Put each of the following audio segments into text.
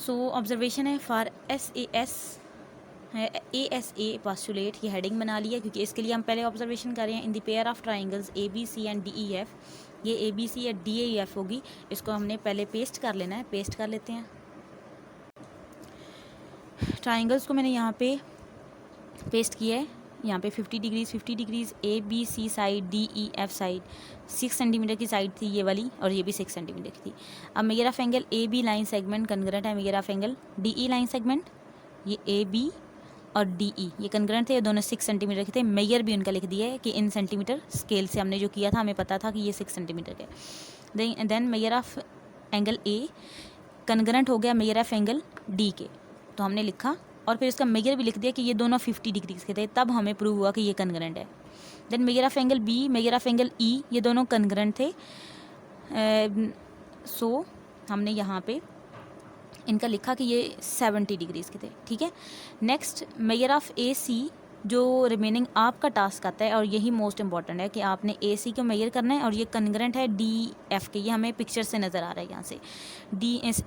सो observation है for SAS है ASA postulate, ये हेडिंग बना लिया क्योंकि इसके लिए हम पहले ऑब्जर्वेशन कर रहे हैं। In the pair of triangles ABC and DEF, ये ABC या DEF होगी, इसको हमने पहले पेस्ट कर लेना है। पेस्ट कर लेते हैं। ट्राइंगल्स को मैंने यहाँ पे पेस्ट किया है। यहाँ पे 50 degrees ABC side, DEF side 6 centimetre की साइड थी ये वाली, और ये भी 6 सेंटीमीटर की थी। अब measure of angle AB line segment congruent है measure of angle DE line segment, ये AB और DE ये कन्ग्रेंट थे, ये दोनों 6 सेंटीमीटर के थे। मेजर भी उनका लिख दिया है कि इन सेंटीमीटर स्केल से हमने जो किया था हमें पता था कि ये 6 सेंटीमीटर के। Then measure of angle A congruent हो गया मेजर ऑफ एंगल D के, तो हमने लिखा और फिर इसका मेजर भी लिख दिया कि ये दोनों 50 डिग्रीज के थे, तब हमें प्रूव हुआ कि ये कन्ग्रेंट है। Then measure of angle B, measure of angle E, ये दोनों कन्ग्रेंट थे। सो हमने यहाँ पे इनका लिखा कि ये 70 डिग्रीज के थे, ठीक है। नेक्स्ट मेजर ऑफ AC, जो रिमेनिंग आपका टास्क आता है और यही मोस्ट इंपॉर्टेंट है कि आपने AC को मेजर करना है, और ये कन्ग्रेंट है DF के, ये हमें पिक्चर से नज़र आ रहा है यहाँ से।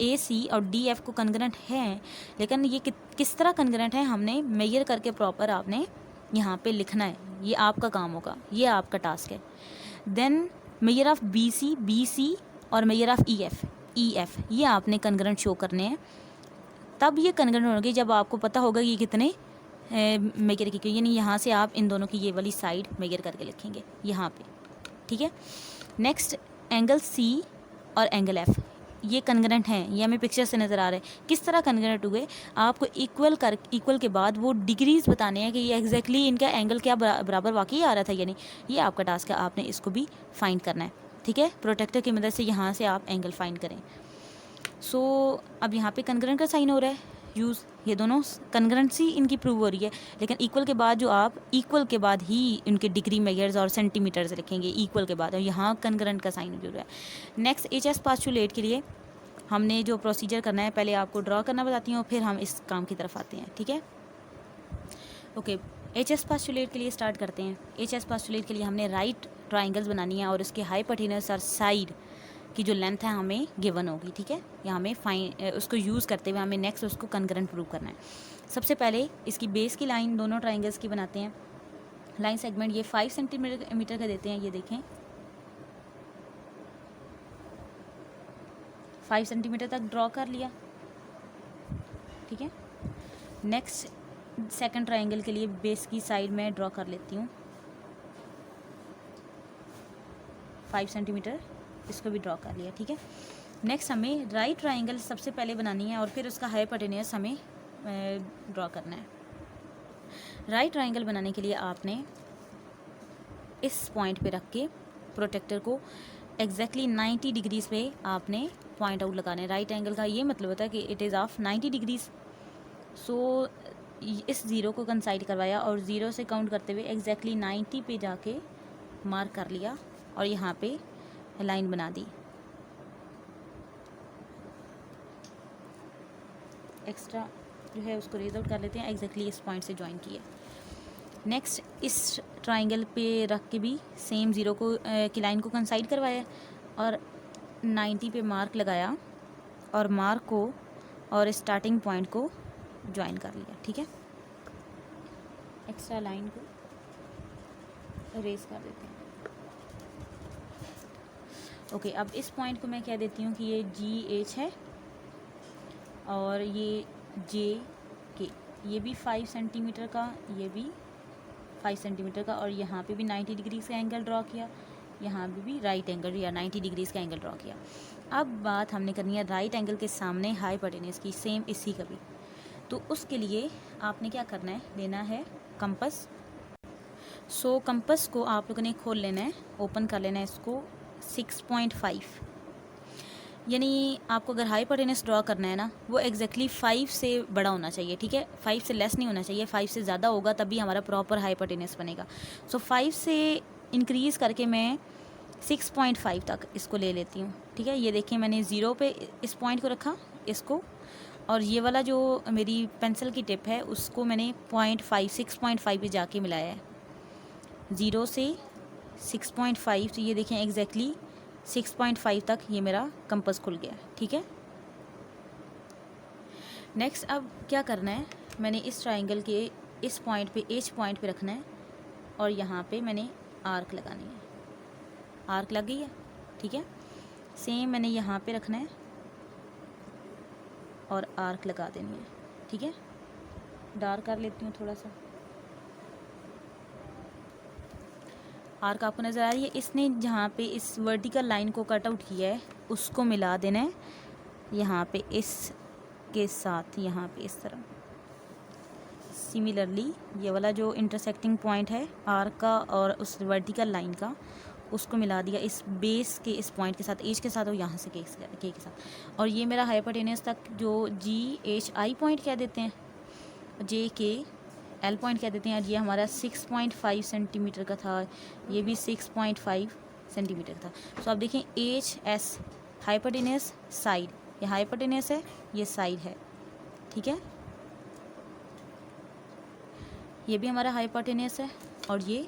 AC और DF को कन्ग्रेंट है, लेकिन ये किस तरह कन्ग्रेंट है हमने मेजर करके प्रॉपर आपने यहाँ पे लिखना है, ये आपका काम होगा, ये आपका टास्क है। देन मेजर ऑफ BC और मेजर ऑफ EF ये आपने कन्ग्रेंट शो करने हैं, तब ये कन्ग्रेंट होंगे जब आपको पता होगा ये कितने मेजर की, यानी यहाँ से आप इन दोनों की ये वाली साइड मेजर करके लिखेंगे यहाँ पे, ठीक है। नेक्स्ट एंगल C और एंगल F ये कन्ग्रेंट हैं, ये हमें पिक्चर से नज़र आ रहे हैं। किस तरह कन्ग्रेंट हुए, आपको इक्वल के बाद वो डिग्रीज बताने हैं कि ये एग्जैक्टली इनका एंगल क्या बराबर वाकई आ रहा था, यानी ये आपका टास्क है, आपने इसको भी फाइंड करना है, ठीक है। प्रोटेक्टर की मदद से यहाँ से आप एंगल फाइंड करें। सो अब यहाँ पे कन्ग्रेंट का साइन हो रहा है यूज़, ये दोनों कन्ग्रेंसी इनकी प्रूव हो रही है, लेकिन इक्वल के बाद जो आप इक्वल के बाद ही इनके डिग्री मेजर्स और सेंटीमीटर्स लिखेंगे इक्वल के बाद, और यहाँ कन्ग्रेंट का साइन हो रहा है। नेक्स्ट HS पास्टुलेट के लिए हमने जो प्रोसीजर करना है, पहले आपको ड्रॉ करना बताती हूँ, फिर हम इस काम की तरफ आते हैं, ठीक है। ओके, HS पास्टुलेट के लिए स्टार्ट करते हैं। HS पास्टुलेट के लिए हमने राइट ट्राइंगल्स बनानी है और उसके हाइपोटेनस और साइड की जो लेंथ है हमें गिवन होगी, ठीक है। या हमें उसको यूज़ करते हुए हमें नेक्स्ट उसको कन्ग्रेंट प्रूव करना है। सबसे पहले इसकी बेस की लाइन दोनों ट्राइंगल्स की बनाते हैं। लाइन सेगमेंट ये 5 सेंटीमीटर का देते हैं, ये देखें 5 सेंटीमीटर तक ड्रॉ कर लिया, ठीक है। नेक्स्ट सेकंड ट्राइंगल के लिए बेस की साइड में ड्रॉ कर लेती हूँ 5 सेंटीमीटर, इसको भी ड्रॉ कर लिया, ठीक है। नेक्स्ट हमें राइट ट्राइंगल सबसे पहले बनानी है और फिर उसका हाइपोटेनस हमें ड्रॉ करना है। राइट ट्राइंगल बनाने के लिए आपने इस पॉइंट पे रख के प्रोटेक्टर को एग्जैक्टली 90 डिग्रीज पे आपने पॉइंट आउट लगाना है। राइट एंगल का ये मतलब होता है कि इट इज़ ऑफ 90 डिग्रीज। सो इस ज़ीरो को कंसाइड करवाया और ज़ीरो से काउंट करते हुए एग्जैक्टली 90 पे जाके मार्क कर लिया और यहाँ पे लाइन बना दी। एक्स्ट्रा जो है उसको रेज आउट कर लेते हैं, एग्जैक्टली इस पॉइंट से ज्वाइन किया। नेक्स्ट इस ट्राइंगल पे रख के भी सेम ज़ीरो को की लाइन को कंसाइड करवाया और 90 पे मार्क लगाया और मार्क को और स्टार्टिंग पॉइंट को ज्वाइन कर लिया, ठीक है। एक्स्ट्रा लाइन को रेज कर देते हैं। ओके, अब इस पॉइंट को मैं कह देती हूँ कि ये GH है और ये JK, ये भी 5 सेंटीमीटर का, ये भी 5 सेंटीमीटर का, और यहाँ पे भी 90 डिग्रीज का एंगल ड्रॉ किया, यहाँ पे भी राइट एंगल या 90 डिग्रीज का एंगल ड्रॉ किया। अब बात हमने करनी है राइट एंगल के सामने हाइपोटेनस की, सेम इसी का भी। तो उसके लिए आपने क्या करना है, लेना है कंपस। सो कंपस को आप लोगों ने खोल लेना है, ओपन कर लेना है इसको 6.5, यानी आपको अगर हाइपोटेनस ड्रॉ करना है ना वो एग्जैक्टली 5 से बड़ा होना चाहिए, ठीक है। 5 से लेस नहीं होना चाहिए, 5 से ज़्यादा होगा तभी हमारा प्रॉपर हाइपोटेनस बनेगा। सो 5 से इंक्रीज़ करके मैं 6.5 तक इसको ले लेती हूँ, ठीक है। ये देखिए मैंने ज़ीरो पे इस पॉइंट को रखा, इसको, और ये वाला जो मेरी पेंसिल की टिप है उसको मैंने 6.5 पे जाके मिलाया है, ज़ीरो से 6.5। तो ये देखें एग्जैक्टली 6.5 तक ये मेरा कंपस खुल गया, ठीक है। नेक्स्ट अब क्या करना है, मैंने इस ट्राइंगल के इस पॉइंट पे, एज पॉइंट पे रखना है और यहाँ पे मैंने आर्क लगानी है। आर्क लग गई है, ठीक है। सेम मैंने यहाँ पे रखना है और आर्क लगा देनी है, ठीक है। डार्क कर लेती हूँ थोड़ा सा। आर्क आपको नज़र आ रही है। इसने जहाँ पे इस वर्टिकल लाइन को कट आउट किया है उसको मिला देना है यहाँ पे इसके साथ, यहाँ पे इस तरह। सिमिलरली ये वाला जो इंटरसेक्टिंग पॉइंट है आर्क का और उस वर्टिकल लाइन का, उसको मिला दिया इस बेस के इस पॉइंट के साथ, एज के साथ और यहाँ से के के साथ। और ये मेरा हाइपोटेनस तक जो GHI पॉइंट कह देते हैं, JKL पॉइंट कह देते हैं। ये हमारा 6.5 सेंटीमीटर का था, ये भी 6.5 सेंटीमीटर था। तो आप देखें HS हाइपोटेनस साइड, ये हाइपोटेनस है, ये साइड है, ठीक है। ये भी हमारा हाइपोटेनस है और ये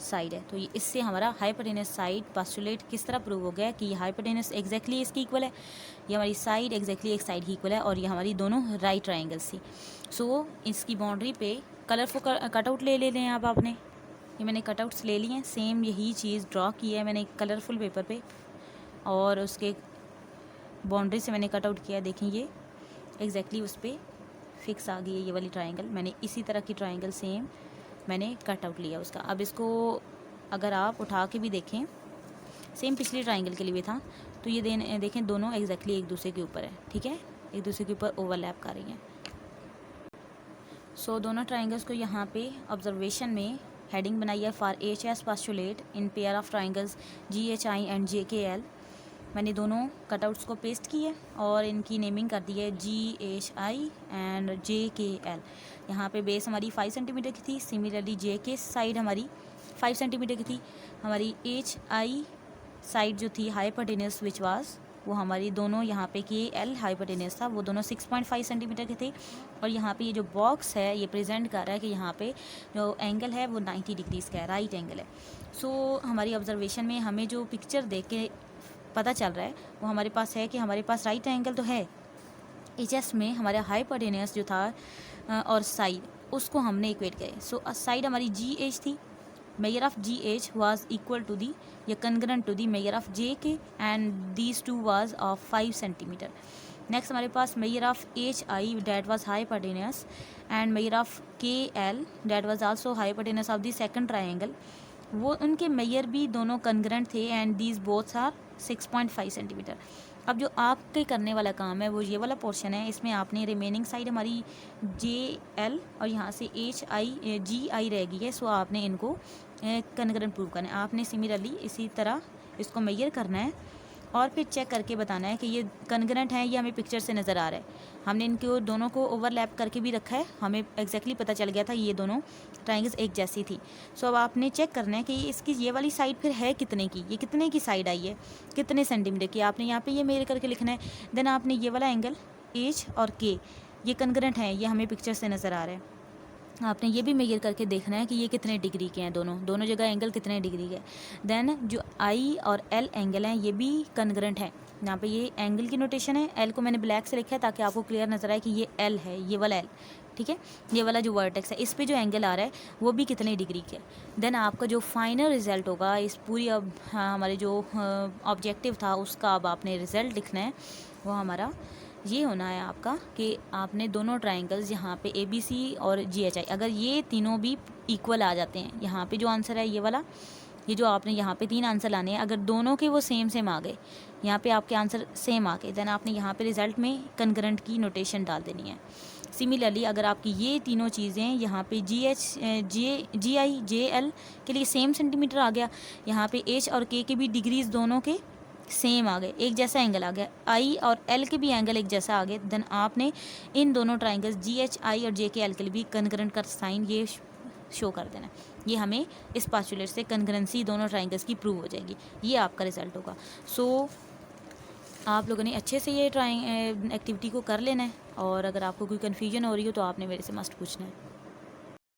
साइड है। तो ये इससे हमारा हाइपोटेनस साइड पोस्टुलेट किस तरह प्रूव हो गया कि ये हाइपोटेनस एग्जैक्टली इसकी इक्वल है, ये हमारी साइड एग्जैक्टली एक साइड की इक्वल है और ये हमारी दोनों राइट ट्राइंगल्स थी। सो इसकी बाउंड्री पे कलरफुल कटआउट ले लें आप आपने। ये मैंने कटआउट्स ले लिए हैं, सेम यही चीज़ ड्रॉ की है मैंने कलरफुल पेपर पे और उसके बाउंड्री से मैंने कटआउट किया। देखें ये एग्जैक्टली उस पर फिक्स आ गई है ये वाली ट्राइंगल। मैंने इसी तरह की ट्राइंगल सेम मैंने कट आउट लिया उसका। अब इसको अगर आप उठा के भी देखें, सेम पिछली ट्राइंगल के लिए भी था, तो ये देखें दोनों एग्जैक्टली एक दूसरे के ऊपर है, ठीक है, एक दूसरे के ऊपर ओवरलैप कर रही हैं। सो दोनों ट्राइंगल्स को यहाँ पे ऑब्जर्वेशन में हेडिंग बनाई है for HS postulate in pair of triangles GHI and JKL। मैंने दोनों कटआउट्स को पेस्ट की है और इनकी नेमिंग कर दी है GHI एंड JKL। यहाँ पे बेस हमारी 5 सेंटीमीटर की थी, सिमिलरली JK साइड हमारी 5 सेंटीमीटर की थी। हमारी HI साइड जो थी हाइपोटेनस विच वाज, वो हमारी दोनों यहाँ पे KL हाइपोटेनस था, वो दोनों 6.5 सेंटीमीटर के थे। और यहाँ पे ये जो बॉक्स है ये प्रेजेंट कर रहा है कि यहाँ पे जो एंगल है वो 90 डिग्रीज़ का है, राइट एंगल है। सो हमारी ऑब्जर्वेशन में हमें जो पिक्चर देख के पता चल रहा है वो हमारे पास है कि हमारे पास राइट एंगल तो है। HS में हमारा हाइपोटेनस जो था और साइड उसको हमने इक्वेट किया। सो साइड हमारी GH थी, measure of GH was equal to the या congruent to the measure of JK and these two was of 5 centimeter. Next हमारे पास measure of HI that was hypotenuse and measure of KL that was also hypotenuse of the second triangle, वो उनके mayor भी दोनों congruent थे and these both are 6.5 centimetre. अब जो आपके करने वाला काम है वो ये वाला पोर्शन है, इसमें आपने रिमेनिंग साइड हमारी JL और यहाँ से GI रह गई है, सो आपने इनको कनग्रेंट प्रूव करना है। आपने सिमिलरली इसी तरह इसको मेजर करना है और फिर चेक करके बताना है कि ये कनग्रेंट है, ये हमें पिक्चर से नज़र आ रहा है। हमने इनको दोनों को ओवरलैप करके भी रखा है, हमें एग्जैक्टली पता चल गया था ये दोनों ट्राइंगल्स एक जैसी थी। सो अब आपने चेक करना है कि इसकी ये वाली साइड फिर है कितने की, ये कितने की साइड आई है, कितने सेंटीमीटर की। आपने यहाँ पे ये मेजर करके लिखना है। देन आपने ये वाला एंगल H और K ये कनग्रेंट है, ये हमें पिक्चर से नज़र आ रहा है। आपने ये भी मेजर करके देखना है कि ये कितने डिग्री के हैं, दोनों जगह एंगल कितने डिग्री के। देन जो I और L एंगल हैं ये भी कनग्रेंट है। यहाँ पे ये एंगल की नोटेशन है, L को मैंने ब्लैक से लिखा है ताकि आपको क्लियर नज़र आए कि ये L है, ये वाला L, ठीक है। ये वाला जो वर्टेक्स है इस पे जो एंगल आ रहा है वो भी कितने डिग्री के। देन आपका जो फाइनल रिज़ल्ट होगा इस पूरी अब हमारे जो ऑब्जेक्टिव था उसका अब आपने रिज़ल्ट लिखना है, वो हमारा ये होना है आपका कि आपने दोनों ट्राइंगल्स यहाँ पे ABC और GHI अगर ये तीनों भी इक्वल आ जाते हैं, यहाँ पे जो आंसर है ये वाला, ये जो आपने यहाँ पे 3 आंसर लाने हैं, अगर दोनों के वो सेम आ गए, यहाँ पे आपके आंसर सेम आ गए, देन आपने यहाँ पे रिज़ल्ट में कनकरेंट की नोटेशन डाल देनी है। सिमिलरली अगर आपकी ये तीनों चीज़ें यहाँ पे GI JL के लिए सेम सेंटीमीटर आ गया, यहाँ पे H और K के भी डिग्रीज दोनों के सेम आ गए, एक जैसा एंगल आ गया, I और L के भी एंगल एक जैसा आ गए, देन आपने इन दोनों ट्राइंगल्स GHI और JKL के लिए भी कनकरेंट का साइन ये शो कर देना। ये हमें इस पोस्टुलेट से कनकरेंसी दोनों ट्राइंगल्स की प्रूव हो जाएगी, ये आपका रिजल्ट होगा। सो आप लोगों ने अच्छे से ये एक्टिविटी को कर लेना है और अगर आपको कोई कन्फ्यूजन हो रही हो तो आपने मेरे से मस्ट पूछना है।